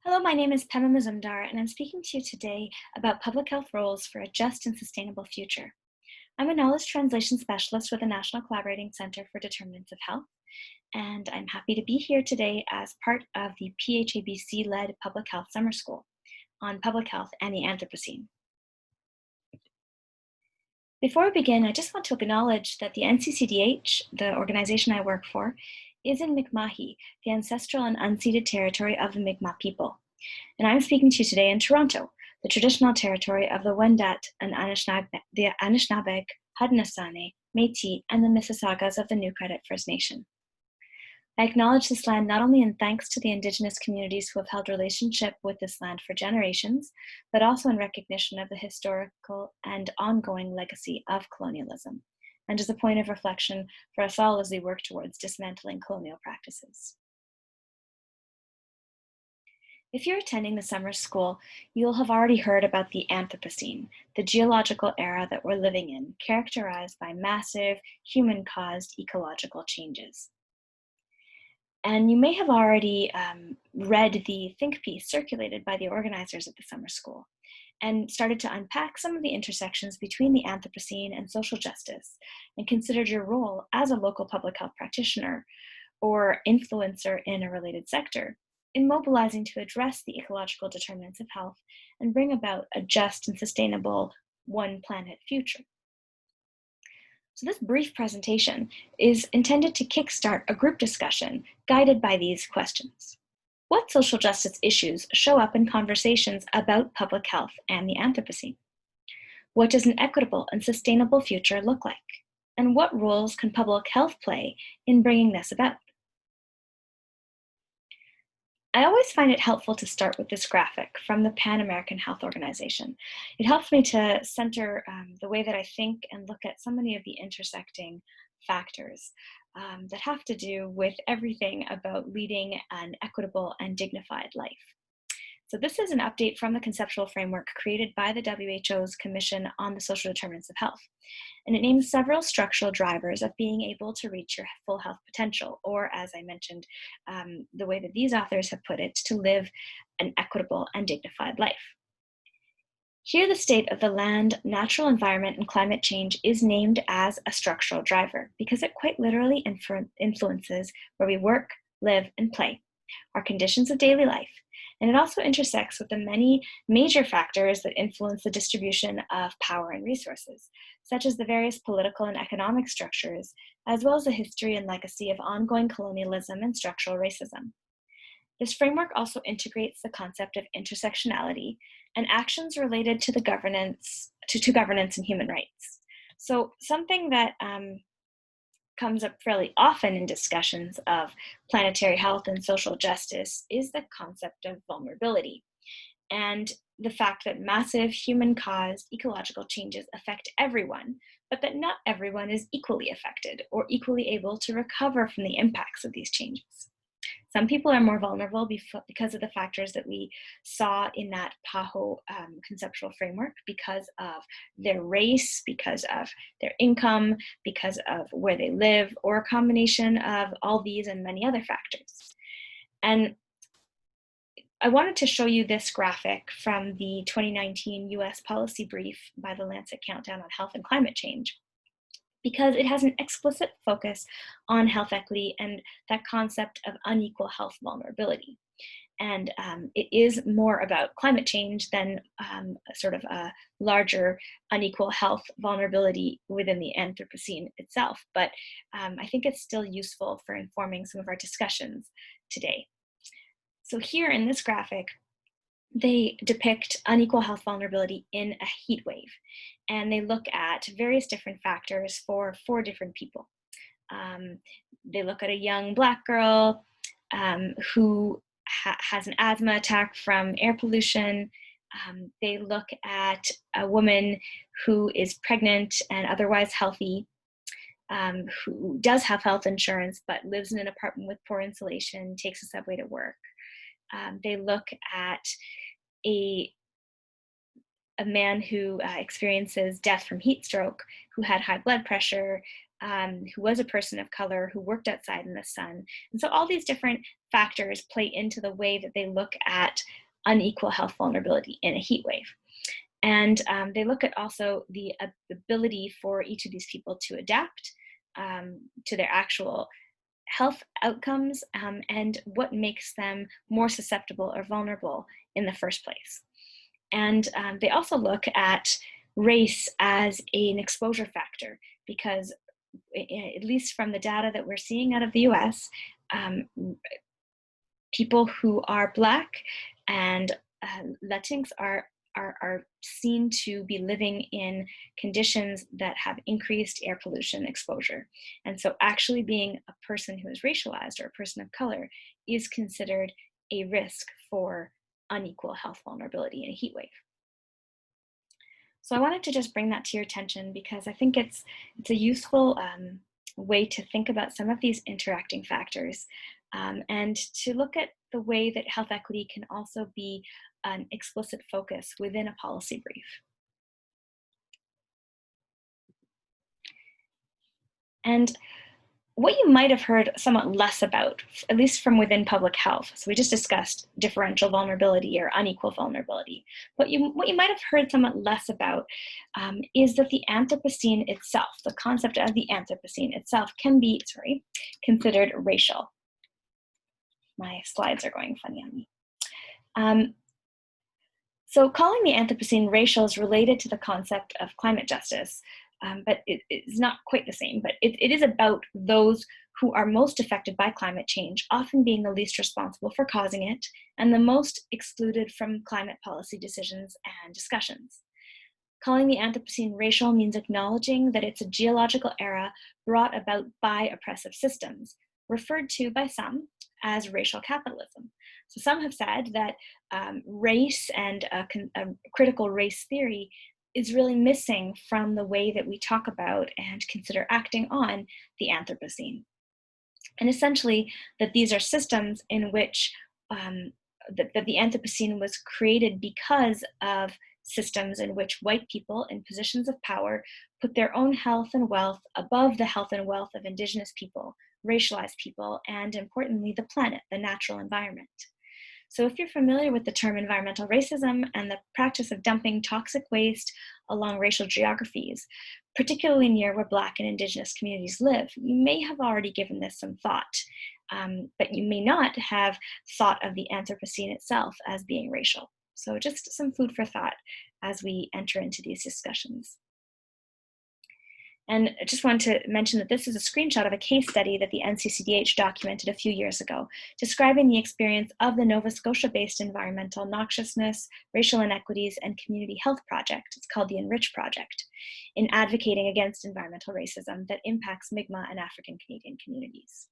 Hello, my name is Pemma Muzumdar, and I'm speaking to you today about public health roles for a just and sustainable future. I'm a knowledge translation specialist with the National Collaborating Center for Determinants of Health, and I'm happy to be here today as part of the PHABC-led Public Health Summer School on public health and the Anthropocene. Before we begin, I just want to acknowledge that the NCCDH, the organization I work for, is in Mi'kmahi, the ancestral and unceded territory of the Mi'kmaq people. And I'm speaking to you today in Toronto, the traditional territory of the Wendat and the Anishinaabeg, Haudenosaunee, Métis, and the Mississaugas of the New Credit First Nation. I acknowledge this land not only in thanks to the Indigenous communities who have held relationship with this land for generations, but also in recognition of the historical and ongoing legacy of colonialism, and as a point of reflection for us all as we work towards dismantling colonial practices. If you're attending the summer school, you'll have already heard about the Anthropocene, the geological era that we're living in, characterized by massive human-caused ecological changes. And you may have already read the think piece circulated by the organizers of the summer school and started to unpack some of the intersections between the Anthropocene and social justice, and considered your role as a local public health practitioner or influencer in a related sector in mobilizing to address the ecological determinants of health and bring about a just and sustainable one planet future. So this brief presentation is intended to kickstart a group discussion guided by these questions. What social justice issues show up in conversations about public health and the Anthropocene? What does an equitable and sustainable future look like? And what roles can public health play in bringing this about? I always find it helpful to start with this graphic from the Pan American Health Organization. It helps me to center the way that I think and look at so many of the intersecting factors that have to do with everything about leading an equitable and dignified life. So this is an update from the conceptual framework created by the WHO's Commission on the Social Determinants of Health. And it names several structural drivers of being able to reach your full health potential, or as I mentioned, the way that these authors have put it, to live an equitable and dignified life. Here, the state of the land, natural environment, and climate change is named as a structural driver because it quite literally influences where we work, live, and play, our conditions of daily life. And it also intersects with the many major factors that influence the distribution of power and resources, such as the various political and economic structures, as well as the history and legacy of ongoing colonialism and structural racism. This framework also integrates the concept of intersectionality and actions related to the governance and human rights. So something that comes up fairly often in discussions of planetary health and social justice is the concept of vulnerability, and the fact that massive human-caused ecological changes affect everyone, but that not everyone is equally affected or equally able to recover from the impacts of these changes. Some people are more vulnerable because of the factors that we saw in that PAHO conceptual framework, because of their race, because of their income, because of where they live, or a combination of all these and many other factors. And I wanted to show you this graphic from the 2019 US policy brief by the Lancet Countdown on Health and Climate Change, because it has an explicit focus on health equity and that concept of unequal health vulnerability. And it is more about climate change than sort of a larger unequal health vulnerability within the Anthropocene itself. But I think it's still useful for informing some of our discussions today. So here in this graphic, they depict unequal health vulnerability in a heat wave, and they look at various different factors for 4 different people. They look at a young Black girl who has an asthma attack from air pollution. They look at a woman who is pregnant and otherwise healthy, who does have health insurance but lives in an apartment with poor insulation, takes a subway to work. They look at a man who experiences death from heat stroke, who had high blood pressure, who was a person of color, who worked outside in the sun. And so all these different factors play into the way that they look at unequal health vulnerability in a heat wave. And they look at also the ability for each of these people to adapt to their actual health outcomes and what makes them more susceptible or vulnerable in the first place. And they also look at race as an exposure factor because, at least from the data that we're seeing out of the US, people who are Black and Latinx are seen to be living in conditions that have increased air pollution exposure. And so actually being a person who is racialized or a person of color is considered a risk for unequal health vulnerability in a heat wave. So I wanted to just bring that to your attention because I think it's a useful way to think about some of these interacting factors and to look at the way that health equity can also be an explicit focus within a policy brief. And what you might have heard somewhat less about, at least from within public health, so we just discussed differential vulnerability or unequal vulnerability. What you might have heard somewhat less about is that the Anthropocene itself, the concept of the Anthropocene itself can be, considered racial. My slides are going funny on me. So calling the Anthropocene racial is related to the concept of climate justice, but it's not quite the same, but it is about those who are most affected by climate change, often being the least responsible for causing it, and the most excluded from climate policy decisions and discussions. Calling the Anthropocene racial means acknowledging that it's a geological era brought about by oppressive systems, referred to by some as racial capitalism. So some have said that race and a critical race theory is really missing from the way that we talk about and consider acting on the Anthropocene. And essentially that these are systems in which that the Anthropocene was created because of systems in which white people in positions of power put their own health and wealth above the health and wealth of indigenous people, racialized people, and importantly, the planet, the natural environment. So if you're familiar with the term environmental racism and the practice of dumping toxic waste along racial geographies, particularly near where Black and Indigenous communities live, you may have already given this some thought, but you may not have thought of the Anthropocene itself as being racial. So just some food for thought as we enter into these discussions. And I just want to mention that this is a screenshot of a case study that the NCCDH documented a few years ago, describing the experience of the Nova Scotia-based environmental noxiousness, racial inequities, and community health project, it's called the Enrich Project, in advocating against environmental racism that impacts Mi'kmaq and African Canadian communities.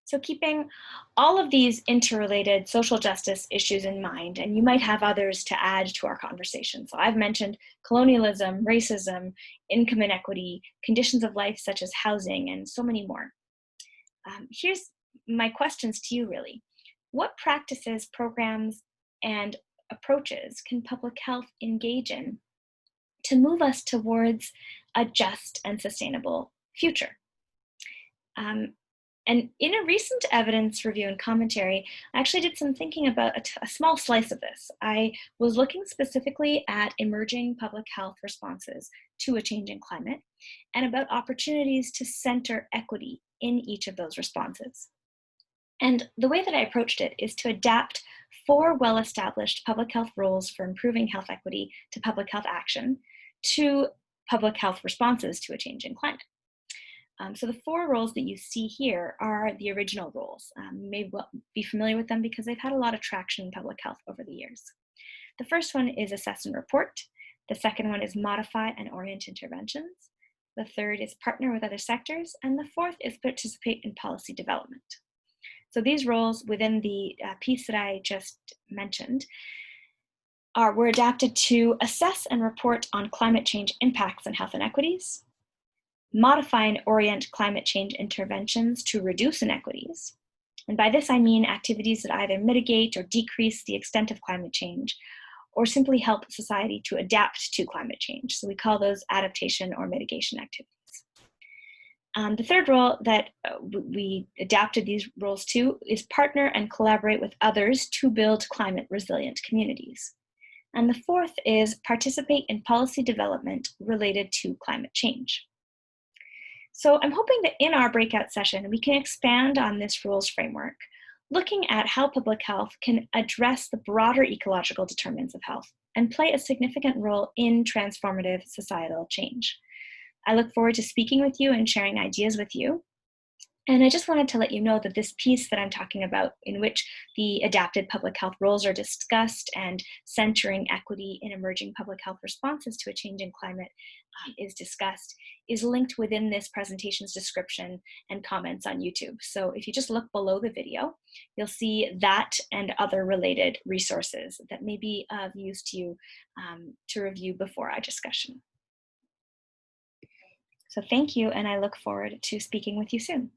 So keeping all of these interrelated social justice issues in mind, and you might have others to add to our conversation. So I've mentioned colonialism, racism, income inequity, conditions of life such as housing, and so many more. Here's my questions to you really. What practices, programs, and approaches can public health engage in to move us towards a just and sustainable future? And in a recent evidence review and commentary, I actually did some thinking about a small slice of this. I was looking specifically at emerging public health responses to a changing climate and about opportunities to center equity in each of those responses. And the way that I approached it is to adapt 4 well-established public health roles for improving health equity to public health action to public health responses to a changing climate. So the 4 roles that you see here are the original roles. You may well be familiar with them because they've had a lot of traction in public health over the years. The first one is assess and report. The second one is modify and orient interventions. The third is partner with other sectors. And the fourth is participate in policy development. So these roles within the piece that I just mentioned were adapted to assess and report on climate change impacts and health inequities, modify and orient climate change interventions to reduce inequities. And by this, I mean activities that either mitigate or decrease the extent of climate change, or simply help society to adapt to climate change. So we call those adaptation or mitigation activities. The third role that we adapted these roles to is partner and collaborate with others to build climate resilient communities. And the fourth is participate in policy development related to climate change. So I'm hoping that in our breakout session, we can expand on this rules framework, looking at how public health can address the broader ecological determinants of health and play a significant role in transformative societal change. I look forward to speaking with you and sharing ideas with you. And I just wanted to let you know that this piece that I'm talking about, in which the adapted public health roles are discussed and centering equity in emerging public health responses to a changing climate is discussed, is linked within this presentation's description and comments on YouTube. So if you just look below the video, you'll see that and other related resources that may be of use to you to review before our discussion. So thank you, and I look forward to speaking with you soon.